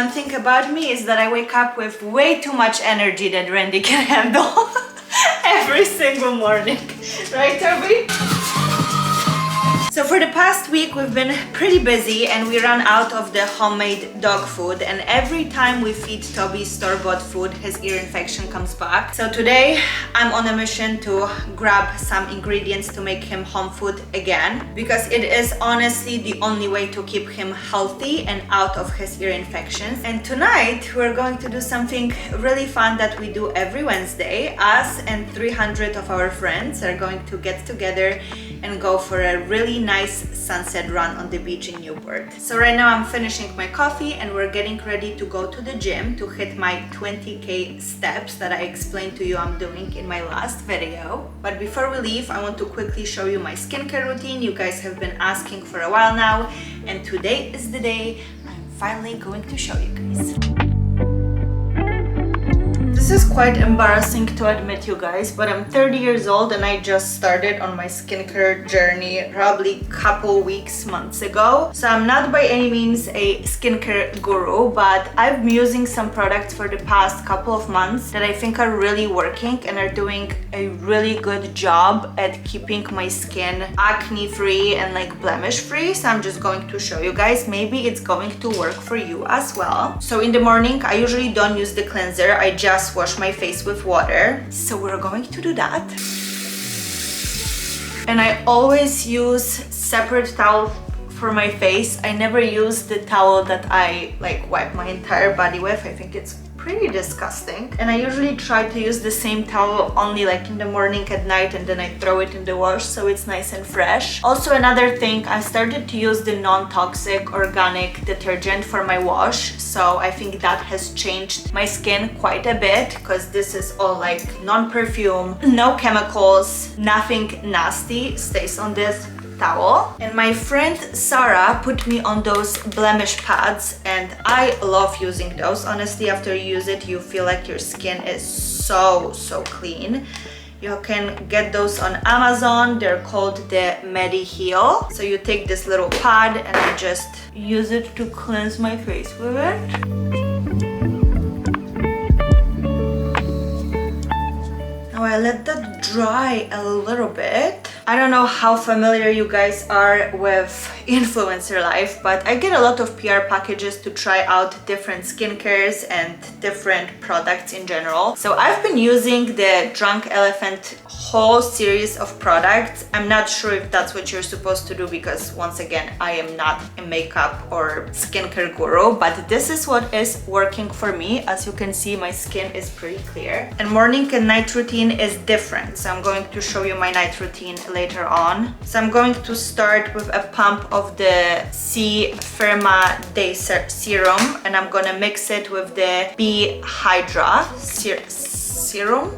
one thing about me is that I wake up with way too much energy that Randy can handle every single morning. Right, Toby? So for the past week we've been pretty busy and we ran out of the homemade dog food, and every time we feed Toby store-bought food his ear infection comes back. So today I'm on a mission to grab some ingredients to make him home food again, because it is honestly the only way to keep him healthy and out of his ear infections. And tonight we're going to do something really fun that we do every Wednesday. Us and 300 of our friends are going to get together and go for a really nice sunset run on the beach in Newport. So right now I'm finishing my coffee and we're getting ready to go to the gym to hit my 20k steps that I explained to you I'm doing in my last video. But before we leave, I want to quickly show you my skincare routine. You guys have been asking for a while now, and today is the day I'm finally going to show you guys. This is quite embarrassing to admit, you guys, but I'm 30 years old and I just started on my skincare journey probably a couple weeks, months ago. So I'm not by any means a skincare guru, but I've been using some products for the past couple of months that I think are really working and are doing a really good job at keeping my skin acne free and like blemish free. So I'm just going to show you guys. Maybe it's going to work for you as well. So in the morning I usually don't use the cleanser, I just wash my face with water. So we're going to do that. And I always use separate towel for my face. I never use the towel that I like wipe my entire body with. I think it's pretty disgusting. And I usually try to use the same towel only like in the morning, at night, and then I throw it in the wash so it's nice and fresh. Also, another thing, I started to use the non-toxic organic detergent for my wash. So I think that has changed my skin quite a bit, because this is all like non-perfume, no chemicals, nothing nasty stays on this towel. And my friend Sarah put me on those blemish pads and I love using those. Honestly, after you use it, you feel like your skin is so clean. You can get those on Amazon. They're called the Medi Heal. So you take this little pad and I just use it to cleanse my face with it. Now I let that dry a little bit. I don't know how familiar you guys are with influencer life, but I get a lot of PR packages to try out different skincares and different products in general. So I've been using the Drunk Elephant whole series of products. I'm not sure if that's what you're supposed to do, because once again, I am not a makeup or skincare guru, but this is what is working for me. As you can see, my skin is pretty clear. And morning and night routine is different. So I'm going to show you my night routine later on. So I'm going to start with a pump of the C Firma Day Serum, and I'm gonna mix it with the B Hydra Serum.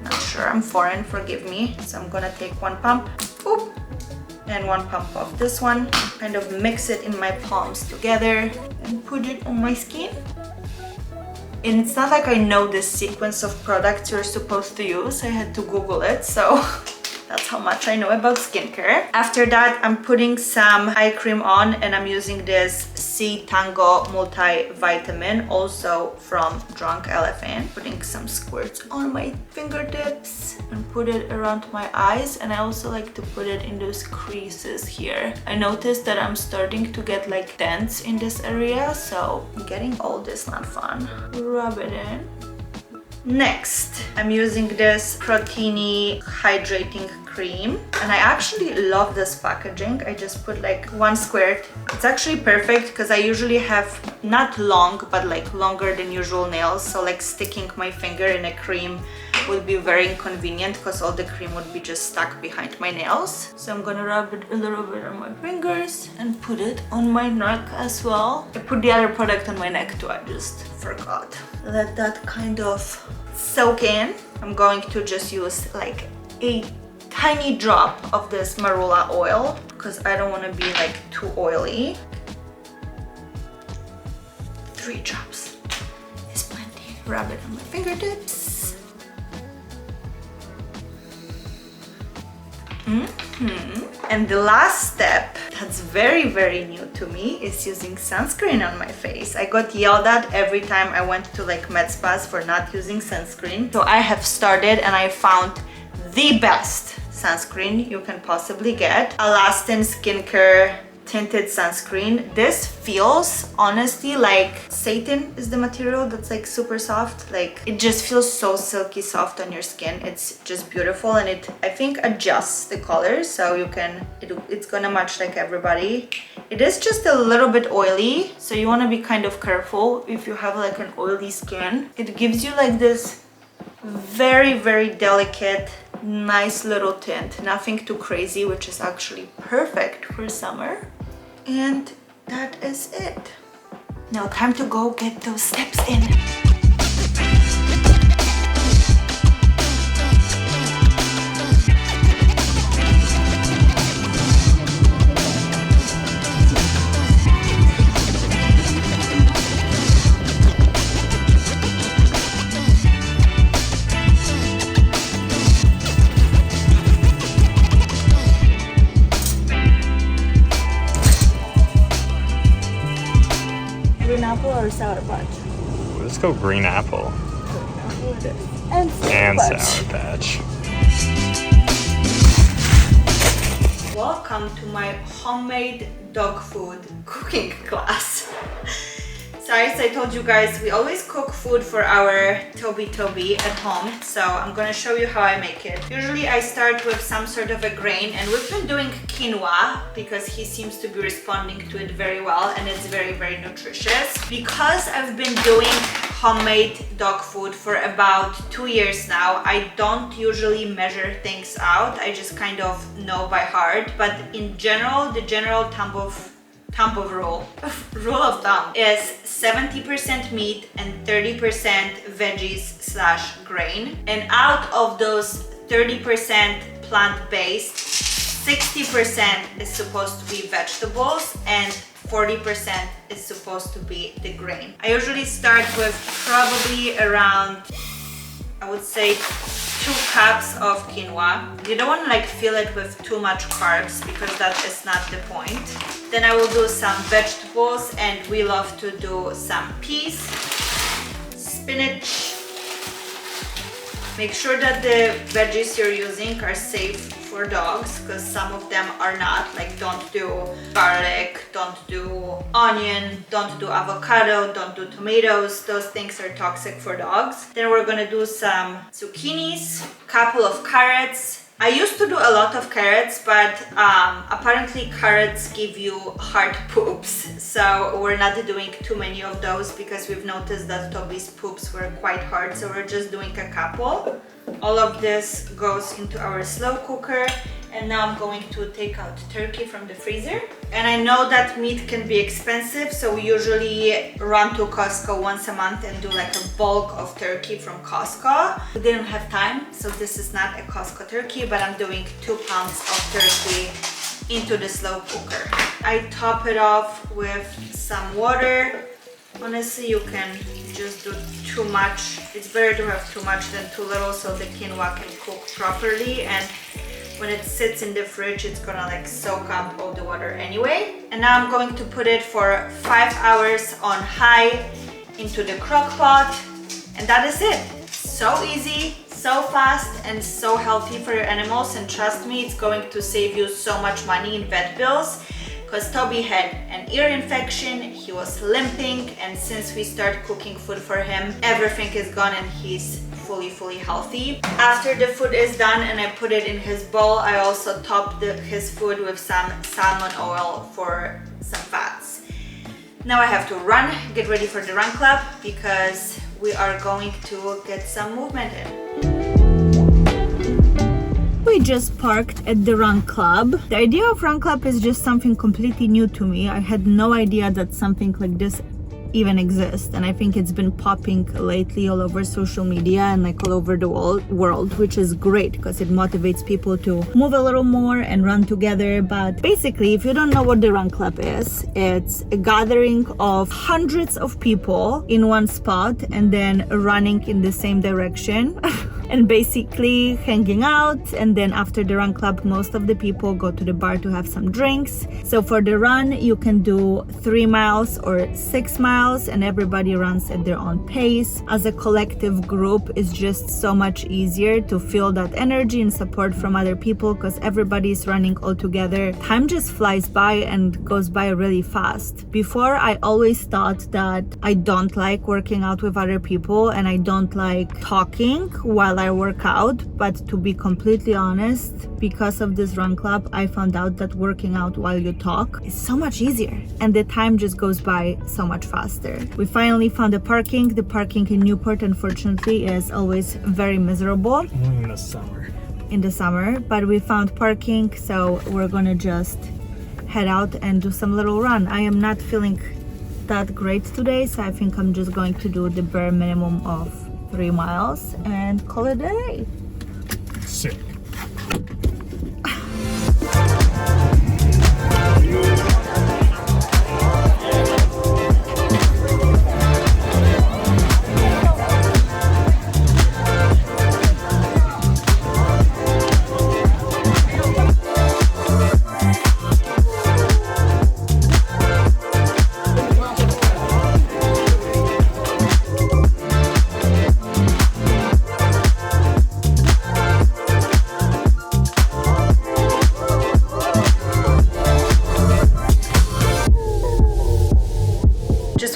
Not sure, I'm foreign, forgive me. So I'm gonna take one pump, oop, and one pump of this one, kind of mix it in my palms together and put it on my skin. And it's not like I know the sequence of products you're supposed to use. I had to Google it, so that's how much I know about skincare. After that, I'm putting some eye cream on, and I'm using this C Tango multivitamin, also from Drunk Elephant. Putting some squirts on my fingertips and put it around my eyes, and I also like to put it in those creases here. I noticed that I'm starting to get like dents in this area, so getting all this not fun. Rub it in. Next, I'm using this Protini hydrating cream, and I actually love this packaging. I just put like one squirt. It's actually perfect because I usually have not long, but like longer than usual nails, so like sticking my finger in a cream would be very inconvenient because all the cream would be just stuck behind my nails. So I'm gonna rub it a little bit on my fingers and put it on my neck as well. I put the other product on my neck too, I just forgot. Let that kind of soak in. I'm going to just use like a tiny drop of this marula oil because I don't want to be like too oily. 3 drops is plenty. Rub it on my fingertips. And the last step that's very, very new to me is using sunscreen on my face. I got yelled at every time I went to like med spas for not using sunscreen. So I have started and I found the best sunscreen you can possibly get. Alastin Skincare tinted sunscreen. This feels honestly like satin is the material that's like super soft. Like it just feels so silky soft on your skin. It's just beautiful, and it I think adjusts the color so you can it's gonna match like everybody. It is just a little bit oily, so you want to be kind of careful if you have like an oily skin. It gives you like this very, very delicate, nice little tint, nothing too crazy, which is actually perfect for summer. And that is it. Now time to go get those steps in. Green apple or sour patch? Let's go green apple. Green apple it is. And patch. sour patch. Welcome to my homemade dog food cooking class. So as I told you guys, we always cook food for our Toby at home. So I'm gonna show you how I make it. Usually I start with some sort of a grain, and we've been doing quinoa because he seems to be responding to it very well, and it's very, very nutritious. Because I've been doing homemade dog food for about 2 years now, I don't usually measure things out. I just kind of know by heart. But in general, the general rule of thumb is 70% meat and 30% veggies / grain. And out of those 30% plant-based, 60% is supposed to be vegetables and 40% is supposed to be the grain. I usually start with probably around, I would say, 2 cups of quinoa. You don't want to like fill it with too much carbs because that is not the point. Then I will do some vegetables, and we love to do some peas, spinach. Make sure that the veggies you're using are safe for dogs, because some of them are not. Like don't do garlic, don't do onion, don't do avocado, don't do tomatoes. Those things are toxic for dogs. Then we're gonna do some zucchinis, couple of carrots. I used to do a lot of carrots, but apparently carrots give you hard poops. So we're not doing too many of those because we've noticed that Toby's poops were quite hard. So we're just doing a couple. All of this goes into our slow cooker. And now I'm going to take out turkey from the freezer. And I know that meat can be expensive, so we usually run to Costco once a month and do like a bulk of turkey from Costco. We didn't have time, so this is not a Costco turkey, but I'm doing 2 pounds of turkey into the slow cooker. I top it off with some water. Honestly, you can just do too much. It's better to have too much than too little so the quinoa can cook properly, and when it sits in the fridge, it's gonna like soak up all the water anyway. And now I'm going to put it for 5 hours on high into the crock pot, and that is it. So easy, so fast, and so healthy for your animals. And trust me, it's going to save you so much money in vet bills, because Toby had an ear infection, he was limping, and since we started cooking food for him, everything is gone and he's fully healthy. After the food is done and I put it in his bowl, I also topped his food with some salmon oil for some fats. Now I have to run, get ready for the run club, because we are going to get some movement in. We just parked at the run club. The idea of run club is just something completely new to me. I had no idea that something like this even exists, and I think it's been popping lately all over social media and like all over the world, which is great because it motivates people to move a little more and run together. But basically, if you don't know what the run club is, it's a gathering of hundreds of people in one spot and then running in the same direction. and basically hanging out. And then after the run club, most of the people go to the bar to have some drinks. So for the run, you can do 3 miles or 6 miles, and everybody runs at their own pace. As a collective group, it's just so much easier to feel that energy and support from other people because everybody's running all together. Time just flies by and goes by really fast. Before, I always thought that I don't like working out with other people and I don't like talking while I work out, but to be completely honest, because of this run club, I found out that working out while you talk is so much easier and the time just goes by so much faster. We finally found a parking. The parking in Newport, unfortunately, is always very miserable. Only in the summer. In the summer, but we found parking, so we're gonna just head out and do some little run. I am not feeling that great today, so I think I'm just going to do the bare minimum of 3 miles and call it a day. Sick.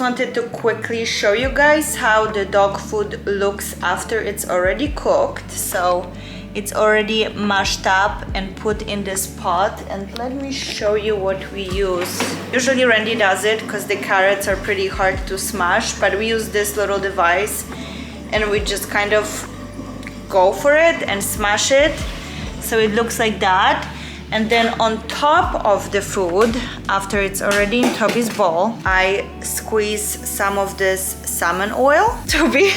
Wanted to quickly show you guys how the dog food looks after it's already cooked. So it's already mashed up and put in this pot, and let me show you what we use. Usually Randy does it because the carrots are pretty hard to smash, but we use this little device and we just kind of go for it and smash it so it looks like that. And then on top of the food, after it's already in Toby's bowl, I squeeze some of this salmon oil. Toby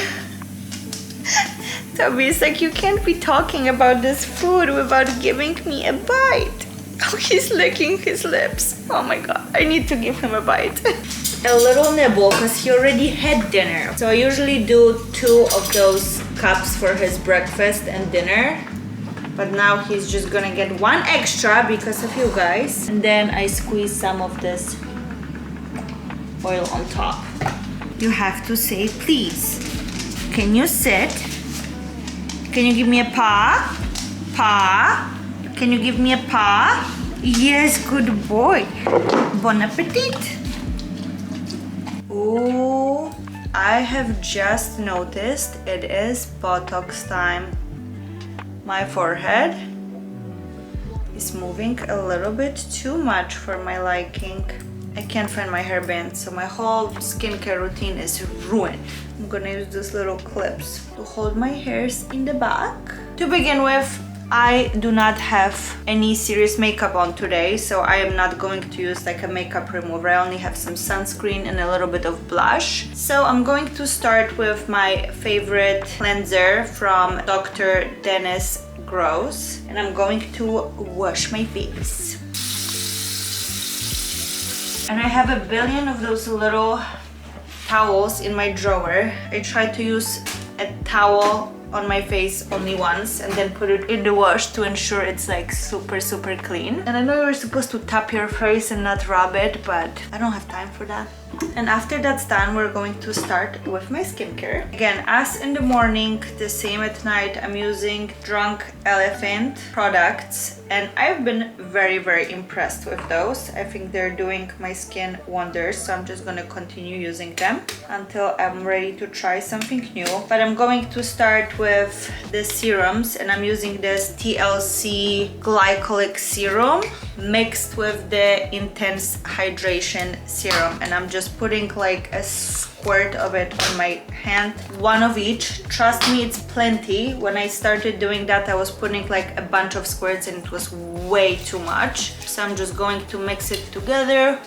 is like, you can't be talking about this food without giving me a bite. Oh, he's licking his lips. Oh my god, I need to give him a bite. A little nibble because he already had dinner. So I usually do 2 of those cups for his breakfast and dinner. But now he's just gonna get 1 extra because of you guys. And then I squeeze some of this oil on top. You have to say please. Can you sit? Can you give me a paw? Paw? Can you give me a paw? Yes, good boy. Bon appetit. Oh, I have just noticed it is Botox time. My forehead is moving a little bit too much for my liking. I can't find my hairband, so my whole skincare routine is ruined. I'm gonna use these little clips to hold my hairs in the back. To begin with, I do not have any serious makeup on today, so I am not going to use like a makeup remover. I only have some sunscreen and a little bit of blush. So I'm going to start with my favorite cleanser from Dr. Dennis Gross, and I'm going to wash my face. And I have a billion of those little towels in my drawer. I try to use a towel on my face only once and then put it in the wash to ensure it's like super clean. And I know you're supposed to tap your face and not rub it, but I don't have time for that. And after that's done, we're going to start with my skincare. Again, as in the morning, the same at night, I'm using Drunk Elephant products, and I've been very impressed with those. I think they're doing my skin wonders, so I'm just gonna continue using them until I'm ready to try something new. But I'm going to start with the serums, and I'm using this TLC glycolic serum mixed with the intense hydration serum, and I'm just putting like a squirt of it on my hand, 1 of each. Trust me, it's plenty. When I started doing that, I was putting like a bunch of squirts and it was way too much. So I'm just going to mix it together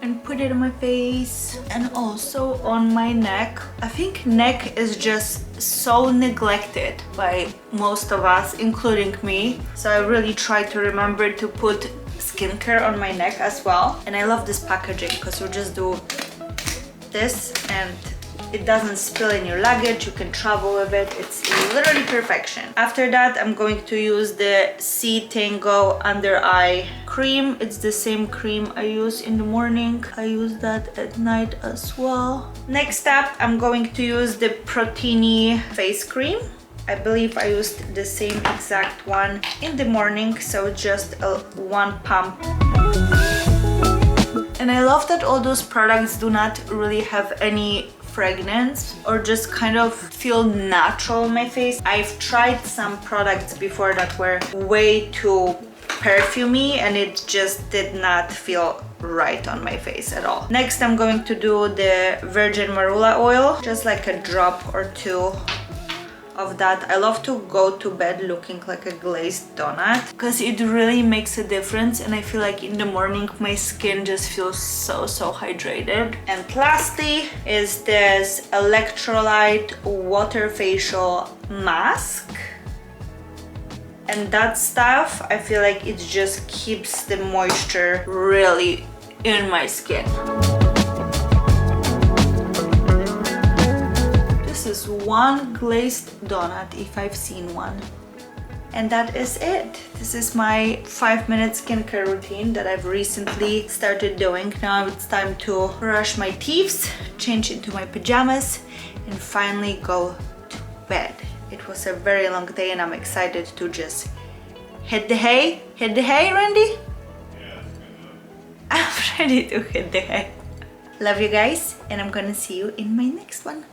and put it on my face and also on my neck. I think neck is just so neglected by most of us, including me. So I really try to remember to put skincare on my neck as well. And I love this packaging because you just do this and It doesn't spill in your luggage, you can travel with it. It's literally perfection. After that, I'm going to use the C Tango under eye cream. It's the same cream I use in the morning. I use that at night as well. Next up, I'm going to use the Protini face cream. I believe I used the same exact one in the morning, so just one pump. And I love that all those products do not really have any fragrance or just kind of feel natural on my face. I've tried some products before that were way too perfumey and it just did not feel right on my face at all. Next, I'm going to do the virgin marula oil, just like a drop or two of that. I love to go to bed looking like a glazed donut because it really makes a difference, and I feel like in the morning my skin just feels so hydrated. And lastly is this electrolyte water facial mask, and that stuff I feel like it just keeps the moisture really in my skin. This is one glazed donut if I've seen one. And that is it. This is my 5-minute skincare routine that I've recently started doing. Now it's time to brush my teeth, change into my pajamas, and finally go to bed. It was a very long day and I'm excited to just hit the hay. Hit the hay, Randy? Yeah, it's good enough. I'm ready to hit the hay. Love you guys, and I'm gonna see you in my next one.